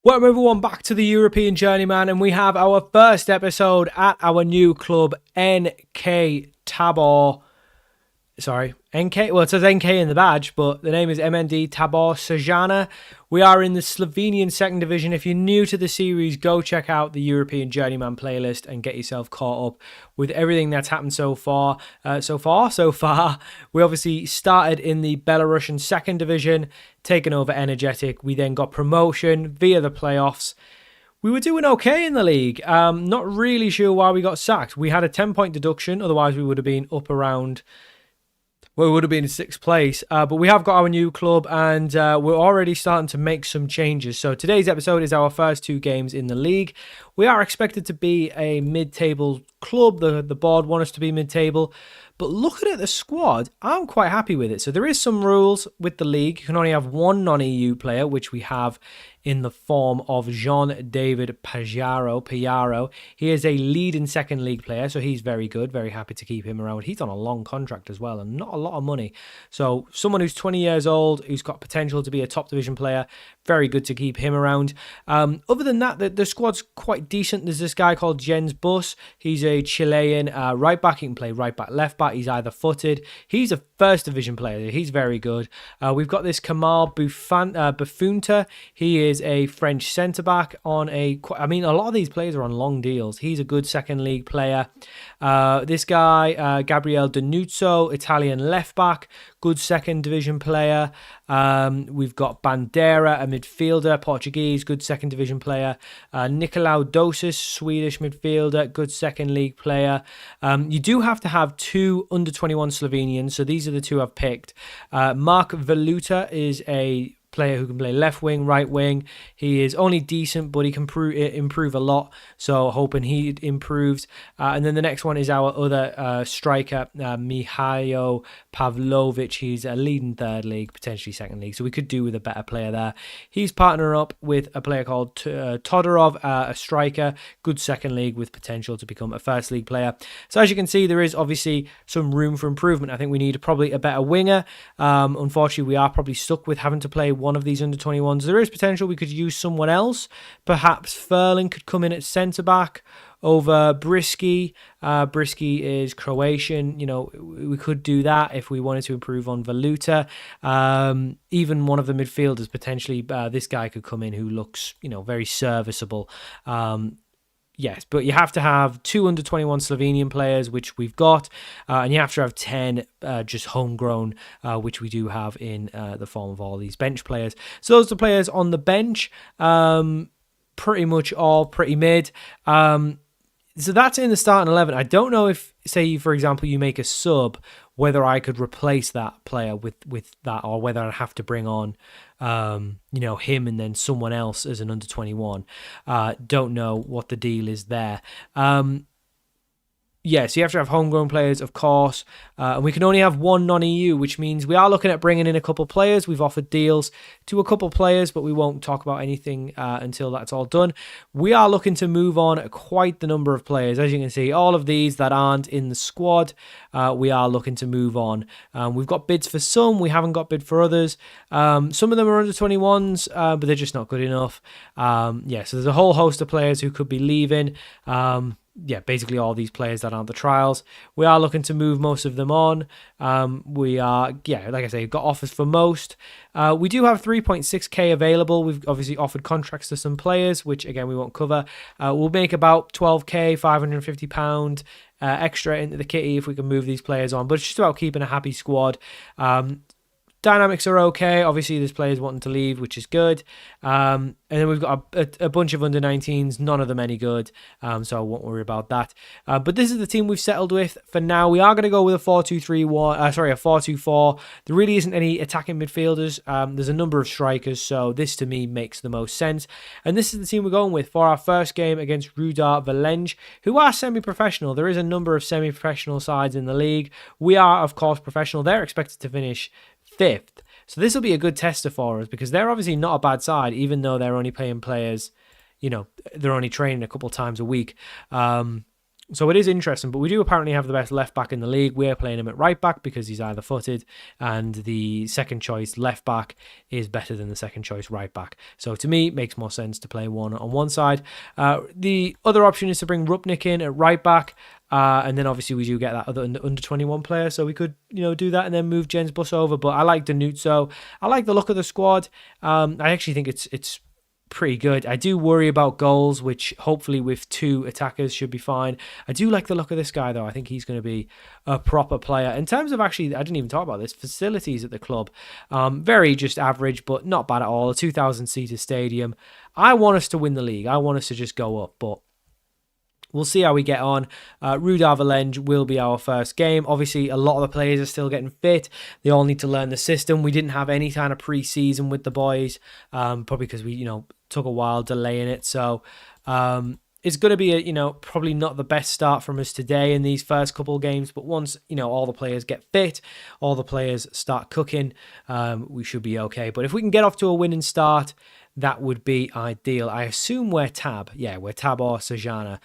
Welcome everyone back to the European Journeyman, and we have our first episode at our new club, NK Tabor. Sorry, NK, well it says NK in the badge, but the name is MND Tabor Sezana. We are in the Slovenian second division. If you're new to the series, go check out the European Journeyman playlist and get yourself caught up with everything that's happened so far. We obviously started in the Belarusian second division, taken over Energetic. We then got promotion via the playoffs. We were doing okay in the league. Not really sure why we got sacked. We had a 10-point deduction, otherwise we would have been up around... Well, we would have been in sixth place, but we have got our new club and we're already starting to make some changes. So today's episode is our first two games in the league. We are expected to be a mid-table club. The board want us to be mid-table. But looking at the squad, I'm quite happy with it. So there is some rules with the league. You can only have one non-EU player, which we have in the form of Jean-David Pajaro. He is a leading second league player, so he's very good. Very happy to keep him around. He's on a long contract as well and not a lot of money. So someone who's 20 years old, who's got potential to be a top division player, very good to keep him around. Other than that, the squad's quite decent. There's this guy called Jens Bus. He's a Chilean right back. He can play right back, left back. He's either footed. He's a first division player. He's very good. We've got this Kamal Bufunta. He is a French centre back on a lot of these players are on long deals. He's a good second league player. This guy, Gabriel Danuzzo, Italian left back, good second division player. We've got Bandera, a midfielder, Portuguese, good second division player. Nicolau Dosis, Swedish midfielder, good second league player. You do have to have two under 21 Slovenians, so these are the two I've picked. Mark Valuta is a player who can play left wing, right wing. He is only decent, but he can improve a lot. So hoping he improves. And then the next one is our other striker, Mihailo Pavlovic. He's a leading third league, potentially second league. So we could do with a better player there. He's partnering up with a player called Todorov, a striker, good second league with potential to become a first league player. So as you can see, there is obviously some room for improvement. I think we need probably a better winger. Unfortunately, we are probably stuck with having to play one of these under 21s. There is potential we could use someone else. Perhaps Furlan could come in at centre back over Brisky. Brisky is Croatian. You know, we could do that if we wanted to improve on Valuta. Even one of the midfielders, potentially this guy could come in who looks, very serviceable. Yes, but you have to have two under 21 Slovenian players, which we've got, and you have to have 10 just homegrown, which we do have in the form of all these bench players. So those are the players on the bench, pretty much all pretty mid. So that's in the starting 11. I don't know if, say, for example, you make a sub, whether I could replace that player with that, or whether I'd have to bring on, him and then someone else as an under 21. Don't know what the deal is there. Yes, you have to have homegrown players, of course, and we can only have one non-EU, which means we are looking at bringing in a couple players. We've offered deals to a couple players, but we won't talk about anything until that's all done. We are looking to move on quite the number of players. As you can see, all of these that aren't in the squad, we are looking to move on. We've got bids for some, we haven't got bid for others. Some of them are under 21s, but they're just not good enough. So there's a whole host of players who could be leaving. Basically all these players that aren't the trials. We are looking to move most of them on. We are, like I say, got offers for most. We do have 3.6k available. We've obviously offered contracts to some players, which again we won't cover. We'll make about 12k, £550 extra into the kitty if we can move these players on. But it's just about keeping a happy squad. Dynamics are okay. Obviously, there's players wanting to leave, which is good. And then we've got a bunch of under-19s, none of them any good, so I won't worry about that. But this is the team we've settled with for now. We are going to go with a 4-2-3-1, a 4-2-4. There really isn't any attacking midfielders. There's a number of strikers, so this to me makes the most sense. And this is the team we're going with for our first game against Rudar Velenge, who are semi-professional. There is a number of semi-professional sides in the league. We are, of course, professional. They're expected to finish 5th. So this will be a good tester for us because they're obviously not a bad side, even though they're only playing players, they're only training a couple times a week. So it is interesting, but we do apparently have the best left back in the league. We're playing him at right back because he's either footed, and the second choice left back is better than the second choice right back. So to me, it makes more sense to play one on one side. The other option is to bring Rupnik in at right back. And then obviously we do get that other under 21 player, so we could do that and then move Jens Bus over. But I like Danuzzo. I like the look of the squad. I actually think it's pretty good. I do worry about goals, which hopefully with 2 attackers should be fine. I do like the look of this guy though. I think he's going to be a proper player. In terms of actually, I didn't even talk about this, facilities at the club. Very just average, but not bad at all. A 2,000 seater stadium. I want us to win the league. I want us to just go up, but we'll see how we get on. Rudar Valenge will be our first game. Obviously, a lot of the players are still getting fit. They all need to learn the system. We didn't have any kind of pre-season with the boys, probably because we, took a while delaying it. So it's going to be probably not the best start from us today in these first couple of games. But once, all the players get fit, all the players start cooking, we should be okay. But if we can get off to a winning start, that would be ideal. I assume we're Tabor Sezana.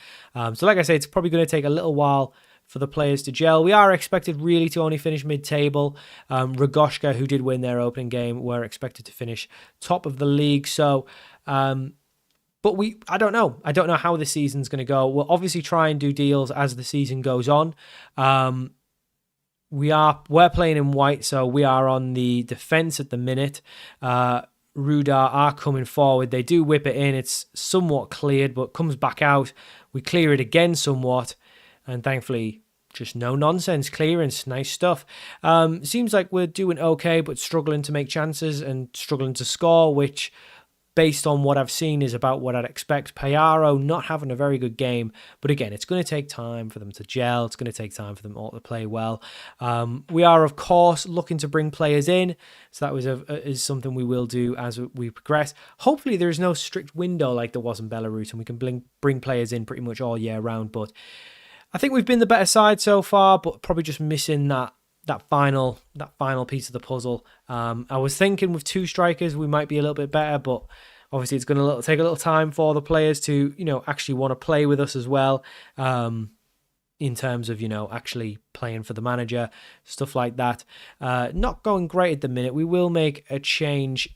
So like I say, it's probably going to take a little while for the players to gel. We are expected really to only finish mid-table. Ragoshka, who did win their opening game, were expected to finish top of the league. So, but I don't know. I don't know how the season's going to go. We'll obviously try and do deals as the season goes on. We're playing in white, so we are on the defense at the minute. Rudar are coming forward. They do whip it in. It's somewhat cleared, but comes back out. We clear it again somewhat, and thankfully, just no nonsense clearance. Nice stuff. Seems like we're doing okay, but struggling to make chances and struggling to score, which, based on what I've seen, is about what I'd expect. Payaro not having a very good game, but again, it's going to take time for them to gel. It's going to take time for them all to play well. We are, of course, looking to bring players in, so that is something we will do as we progress. Hopefully, there is no strict window like there was in Belarus, and we can bring players in pretty much all year round. But I think we've been the better side so far, but probably just missing that final piece of the puzzle. I was thinking with 2 strikers we might be a little bit better, but obviously it's going to take a little time for the players to actually want to play with us as well, in terms of actually playing for the manager, stuff like that. Not going great at the minute. We will make a change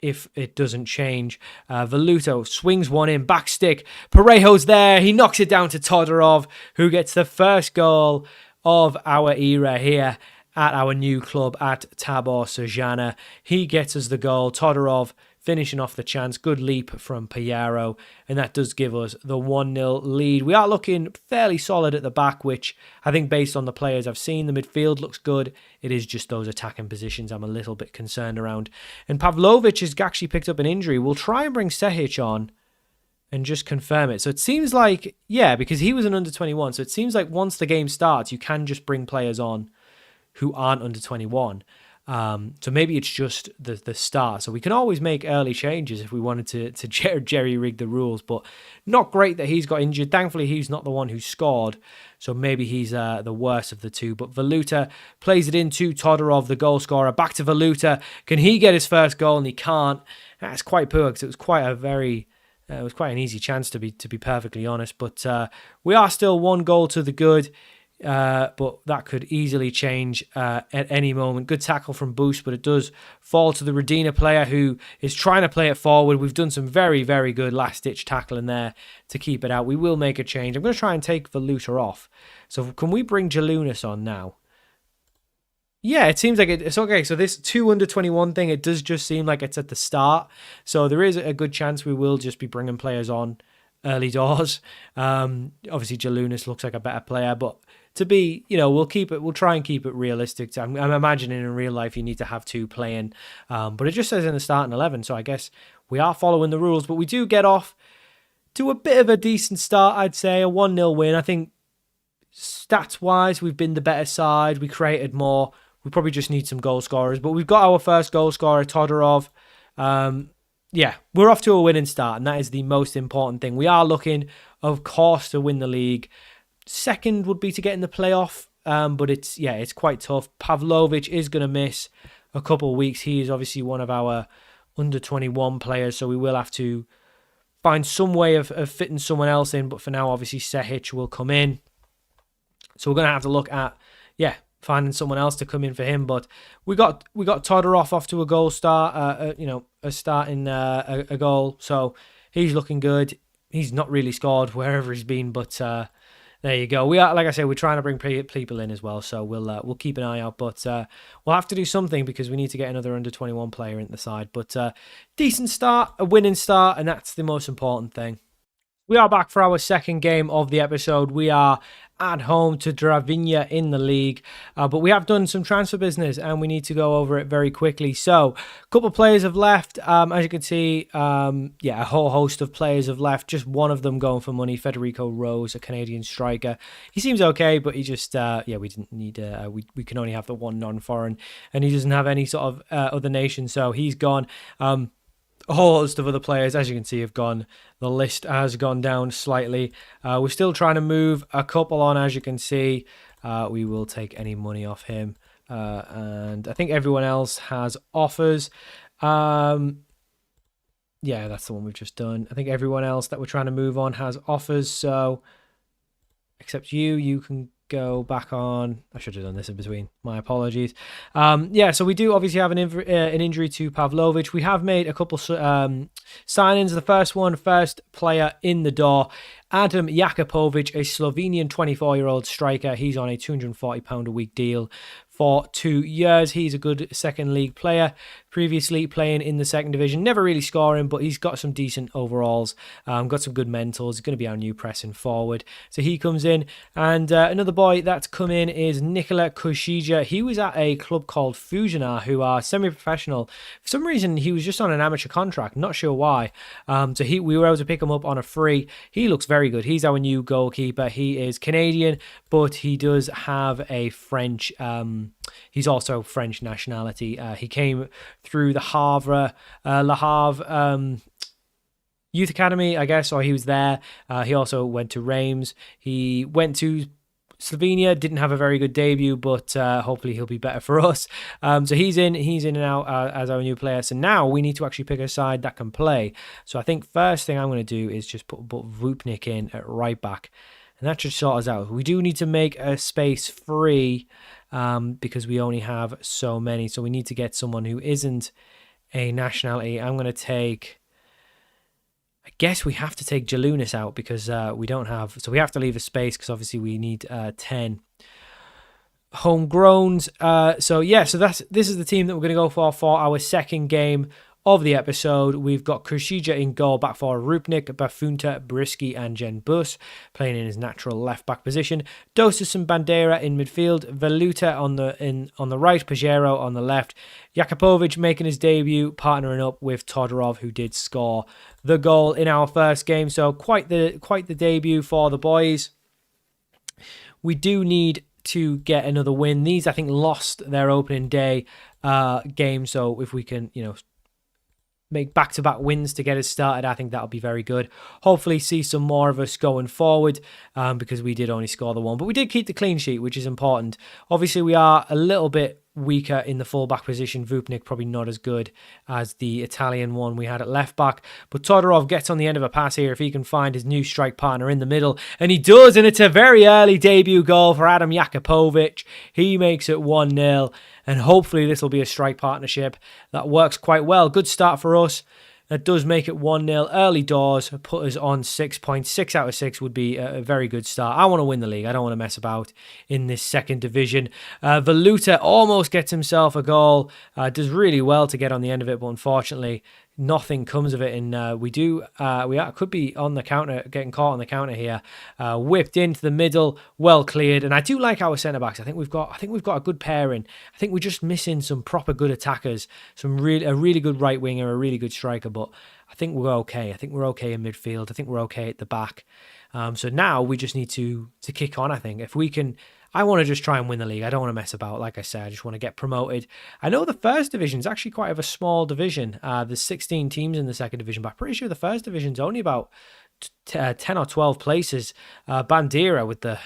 if it doesn't change. Voluto swings one in, back stick. Parejo's there. He knocks it down to Todorov, who gets the first goal of our era here at our new club at Tabor Sezana. He gets us the goal. Todorov finishing off the chance. Good leap from Payaro, and that does give us the 1-0 lead. We are looking fairly solid at the back, which I think based on the players I've seen, the midfield looks good. It is just those attacking positions I'm a little bit concerned around. And Pavlovic has actually picked up an injury. We'll try and bring Sehic on and just confirm it. So it seems like, because he was an under-21, so it seems like once the game starts, you can just bring players on who aren't under-21. So maybe it's just the start. So we can always make early changes if we wanted to jerry-rig the rules, but not great that he's got injured. Thankfully, he's not the one who scored, so maybe he's the worst of the two. But Valuta plays it into Todorov, the goal scorer. Back to Valuta. Can he get his first goal? And he can't. That's quite poor because it was quite an easy chance to be perfectly honest. But we are still 1 goal to the good. But that could easily change at any moment. Good tackle from Boost, but it does fall to the Redina player who is trying to play it forward. We've done some very, very good last-ditch tackling there to keep it out. We will make a change. I'm going to try and take Valuta off. So can we bring Jalunas on now? Yeah, it seems like it's okay. So this 2 under-21 thing, it does just seem like it's at the start. So there is a good chance we will just be bringing players on early doors. Obviously, Jalunas looks like a better player, but to be, we'll try and keep it realistic. I'm imagining in real life you need to have 2 playing, but it just says in the starting 11, so I guess we are following the rules, but we do get off to a bit of a decent start, I'd say, a 1-0 win. I think stats-wise, we've been the better side. We created more. We probably just need some goal scorers, but we've got our first goal scorer, Todorov. We're off to a winning start, and that is the most important thing. We are looking, of course, to win the league. Second would be to get in the playoff, but it's quite tough. Pavlovic is going to miss a couple of weeks. He is obviously one of our under-21 players, so we will have to find some way of fitting someone else in. But for now, obviously, Sehic will come in. So we're going to have to look at, finding someone else to come in for him. But we got Todorov off to a goal start, a goal. So he's looking good. He's not really scored wherever he's been, but there you go. We are, like I say, we're trying to bring people in as well. So we'll keep an eye out. But we'll have to do something because we need to get another under-21 player in the side. But decent start, a winning start, and that's the most important thing. We are back for our second game of the episode. We are at home to Dravinja in the league, but we have done some transfer business and we need to go over it very quickly. So a couple of players have left, as you can see. A whole host of players have left, just one of them going for money. Federico Rose, a Canadian striker. He seems okay, but he just we didn't need we can only have the one non-foreign, and he doesn't have any sort of other nation, so he's gone. A whole host of other players, as you can see, have gone. The list has gone down slightly. We're still trying to move a couple on, as you can see. We will take any money off him. And I think everyone else has offers. That's the one we've just done. I think everyone else that we're trying to move on has offers. So, except you can go back on. I should have done this in between. My apologies. So we do obviously have an injury to Pavlovic. We have made a couple signings. The first player in the door, Adam Jakupovic, a Slovenian 24-year-old striker. He's on a £240 a week deal for 2 years. He's a good second league player, previously playing in the second division. Never really scoring, but he's got some decent overalls, got some good mentals. He's going to be our new pressing forward. So he comes in. And another boy that's come in is Nikola Kushija. He was at a club called Fusionar, who are semi-professional. For some reason, he was just on an amateur contract. Not sure why. We were able to pick him up on a free. He looks very good. He's our new goalkeeper. He is Canadian, but he does have a French... he's also French nationality. He came through the Le Havre Youth Academy, I guess, or he was there. He also went to Reims. He went to Slovenia, didn't have a very good debut, but hopefully he'll be better for us. So he's in and out as our new player. So now we need to actually pick a side that can play. So I think first thing I'm going to do is just put Vupnik in at right back. And that should sort us out. We do need to make a space free because we only have so many. So we need to get someone who isn't a nationality. I'm going to take... I guess we have to take Jalunis out because we don't have... So we have to leave a space because obviously we need 10 homegrowns. So this is the team that we're going to go for our second game of the episode. We've got Kushija in goal, back for Rupnik, Bafunta, Brisky and Jen Bus playing in his natural left-back position. Dosas and Bandera in midfield, Veluta on the right, Pajero on the left. Jakupovic making his debut, partnering up with Todorov, who did score the goal in our first game. So quite the debut for the boys. We do need to get another win. These, I think, lost their opening day game. So if we can, make back-to-back wins to get us started, I think that'll be very good. Hopefully see some more of us going forward because we did only score the one. But we did keep the clean sheet, which is important. Obviously, we are a little bit weaker in the full-back position. Vupnik probably not as good as the Italian one we had at left-back. But Todorov gets on the end of a pass here if he can find his new strike partner in the middle. And he does, and it's a very early debut goal for Adam Jakupovic. He makes it 1-0. And hopefully this will be a strike partnership that works quite well. Good start for us. That does make it 1-0 early doors, put us on 6 points. 6 out of 6 would be a very good start. I want to win the league. I don't want to mess about in this second division. Veluta almost gets himself a goal. Does really well to get on the end of it, but unfortunately nothing comes of it. And we could be on the counter, getting caught on the counter here. Whipped into the middle, well cleared. And I do like our centre backs. I think we've got a good pairing. I think we're just missing some proper good attackers, a really good right winger, a really good striker. But I think we're okay. I think we're okay in midfield. I think we're okay at the back. So now we just need to kick on. I think if we can. I want to just try and win the league. I don't want to mess about. Like I said, I just want to get promoted. I know the first division is actually quite of a small division. There's 16 teams in the second division, but I'm pretty sure the first division is only about 10 or 12 places. Bandera with the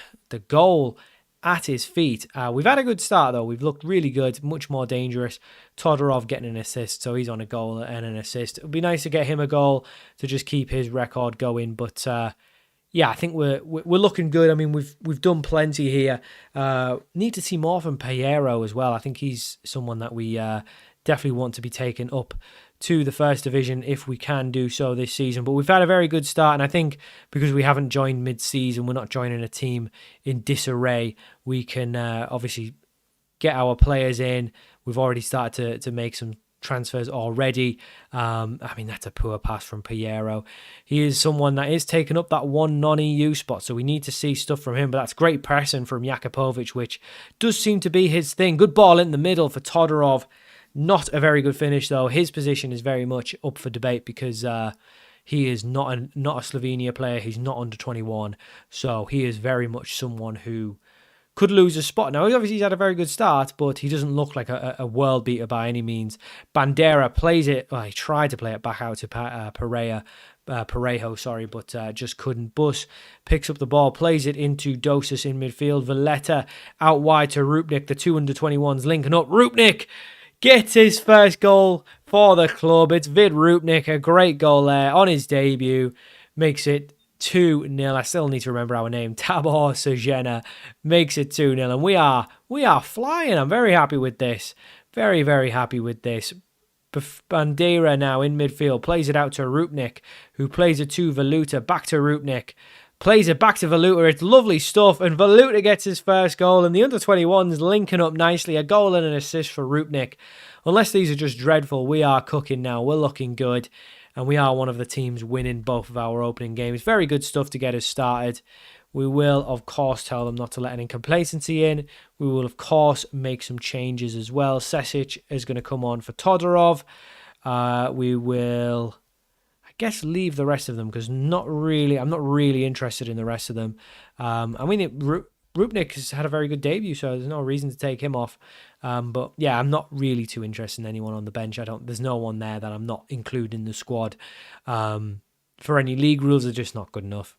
goal at his feet. We've had a good start, though. We've looked really good, much more dangerous. Todorov getting an assist, so he's on a goal and an assist. It would be nice to get him a goal to just keep his record going, but yeah, I think we're looking good. I mean, we've done plenty here. Need to see more from Piero as well. I think he's someone that we definitely want to be taken up to the first division if we can do so this season. But we've had a very good start, and I think because we haven't joined mid-season, we're not joining a team in disarray, we can obviously get our players in. We've already started to make some transfers already. I mean, that's a poor pass from Piero. He is someone that is taking up that one non-EU spot, so we need to see stuff from him, but that's great pressing from Jakupovic, which does seem to be his thing. Good ball in the middle for Todorov. Not a very good finish, though. His position is very much up for debate because he is not a Slovenia player. He's not under 21, so he is very much someone who could lose a spot. Now, obviously, he's had a very good start, but he doesn't look like a world beater by any means. Bandera plays it. Well, he tried to play it back out to Parejo, but just couldn't. Bus picks up the ball, plays it into Dosis in midfield. Valletta out wide to Rupnik. The two under-21s linking up. Rupnik gets his first goal for the club. It's Vid Rupnik, a great goal there on his debut. Makes it 2-0. I still need to remember our name. Tabor Sezana makes it 2-0. And we are flying. I'm very happy with this. Very, very happy with this. Bandera now in midfield. Plays it out to Rupnik, who plays it to Valuta. Back to Rupnik. Plays it back to Valuta. It's lovely stuff. And Valuta gets his first goal. And the under-21s linking up nicely. A goal and an assist for Rupnik. Unless these are just dreadful, we are cooking now. We're looking good. And we are one of the teams winning both of our opening games. Very good stuff to get us started. We will, of course, tell them not to let any complacency in. We will, of course, make some changes as well. Sesic is going to come on for Todorov. We will, I guess, leave the rest of them because I'm not really interested in the rest of them. I mean, Rupnik has had a very good debut, so there's no reason to take him off. But yeah, I'm not really too interested in anyone on the bench. There's no one there that I'm not including in the squad. For any league rules, they're just not good enough.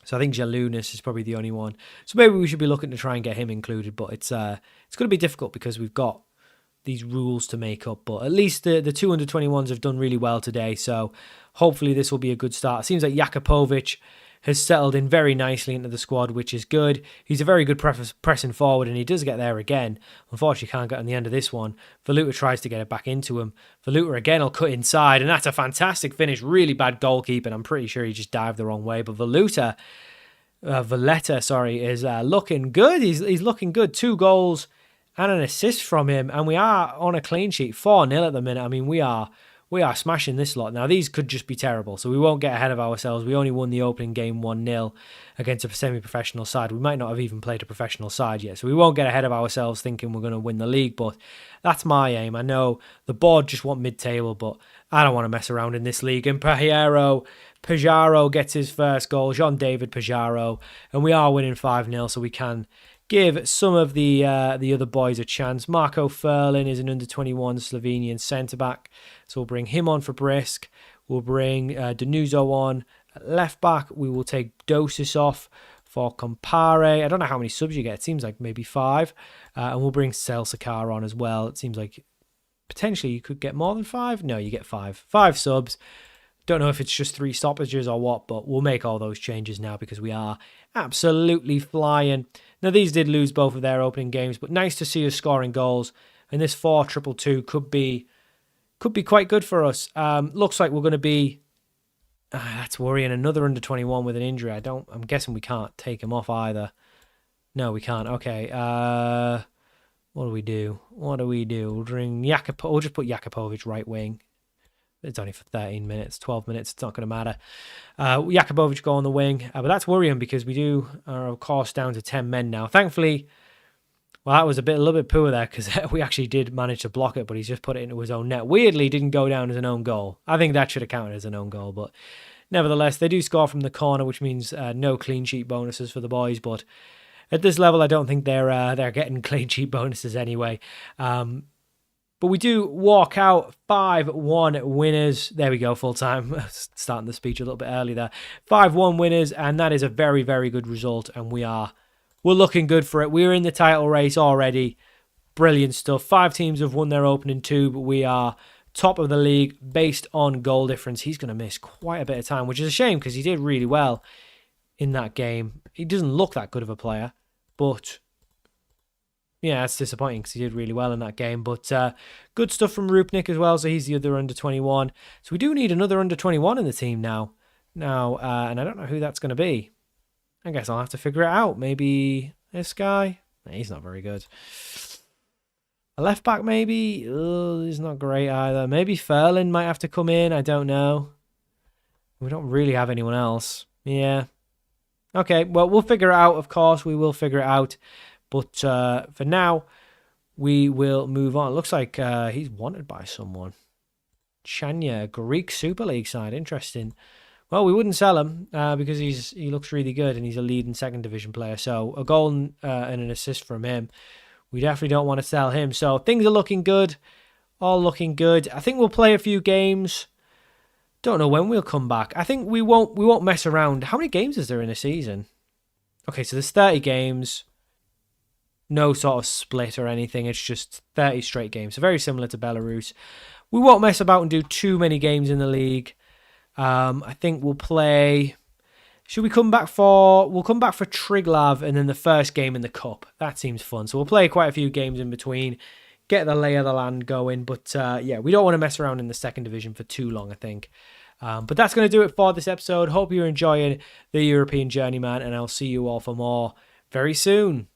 So I think Jalunas is probably the only one. So maybe we should be looking to try and get him included, but it's going to be difficult because we've got these rules to make up. But at least the two under-21s have done really well today, so hopefully this will be a good start. It seems like Jakupovic has settled in very nicely into the squad, which is good. He's a very good pressing forward, and he does get there again. Unfortunately, can't get on the end of this one. Valuta tries to get it back into him. Valuta again will cut inside, and that's a fantastic finish. Really bad goalkeeping. I'm pretty sure he just dived the wrong way. But Valletta, is looking good. He's looking good. 2 goals and an assist from him, and we are on a clean sheet. 4-0 at the minute. I mean, we are smashing this lot. Now, these could just be terrible, so we won't get ahead of ourselves. We only won the opening game 1-0 against a semi-professional side. We might not have even played a professional side yet, so we won't get ahead of ourselves thinking we're going to win the league, but that's my aim. I know the board just want mid-table, but I don't want to mess around in this league. And Pajaro gets his first goal, Jean-David Pajaro, and we are winning 5-0, so we can give some of the other boys a chance. Marco Ferlin is an under-21 Slovenian centre-back, so we'll bring him on for Brisk. We'll bring Danuzo on at left-back. We will take Dosis off for Compare. I don't know how many subs you get. It seems like maybe 5. And we'll bring Selsakar on as well. It seems like potentially you could get more than 5. No, you get 5. 5 subs. Don't know if it's just 3 stoppages or what, but we'll make all those changes now because we are absolutely flying. Now, these did lose both of their opening games, but nice to see us scoring goals. And this 4-2-2 could be quite good for us. Looks like we're going to be... that's worrying. Another under-21 with an injury. I'm guessing we can't take him off either. No, we can't. Okay. What do we do? We'll just put Jakupovic right wing. It's only for 13 minutes, 12 minutes. It's not going to matter. Jakupovic go on the wing. But that's worrying because we are, of course, down to 10 men now. Thankfully, well, that was a little bit poor there because we actually did manage to block it, but he's just put it into his own net. Weirdly, didn't go down as an own goal. I think that should have counted as an own goal. But nevertheless, they do score from the corner, which means no clean sheet bonuses for the boys. But at this level, I don't think they're getting clean sheet bonuses anyway. But we do walk out 5-1 winners. There we go, full time. Starting the speech a little bit early there. 5-1 winners, and that is a very, very good result. And we are we're looking good for it. We're in the title race already. Brilliant stuff. 5 teams have won their opening 2, but we are top of the league based on goal difference. He's going to miss quite a bit of time, which is a shame because he did really well in that game. He doesn't look that good of a player, but yeah, it's disappointing because he did really well in that game. But good stuff from Rupnik as well. So he's the other under 21. So we do need another under 21 in the team now. And I don't know who that's going to be. I guess I'll have to figure it out. Maybe this guy. He's not very good. A left back maybe. He's not great either. Maybe Ferlin might have to come in. I don't know. We don't really have anyone else. Yeah. Okay, well, we'll figure it out, of course. We will figure it out. But for now, we will move on. It looks like he's wanted by someone. Chania, Greek Super League side. Interesting. Well, we wouldn't sell him because he looks really good and he's a leading second division player. So a goal and an assist from him. We definitely don't want to sell him. So things are looking good. All looking good. I think we'll play a few games. Don't know when we'll come back. I think we won't mess around. How many games is there in a season? Okay, so there's 30 games. No sort of split or anything. It's just 30 straight games. So very similar to Belarus. We won't mess about and do too many games in the league. I think we'll play. Should we come back for? We'll come back for Triglav and then the first game in the cup. That seems fun. So we'll play quite a few games in between. Get the lay of the land going. But yeah, we don't want to mess around in the second division for too long, I think. But that's going to do it for this episode. Hope you're enjoying the European Journeyman, and I'll see you all for more very soon.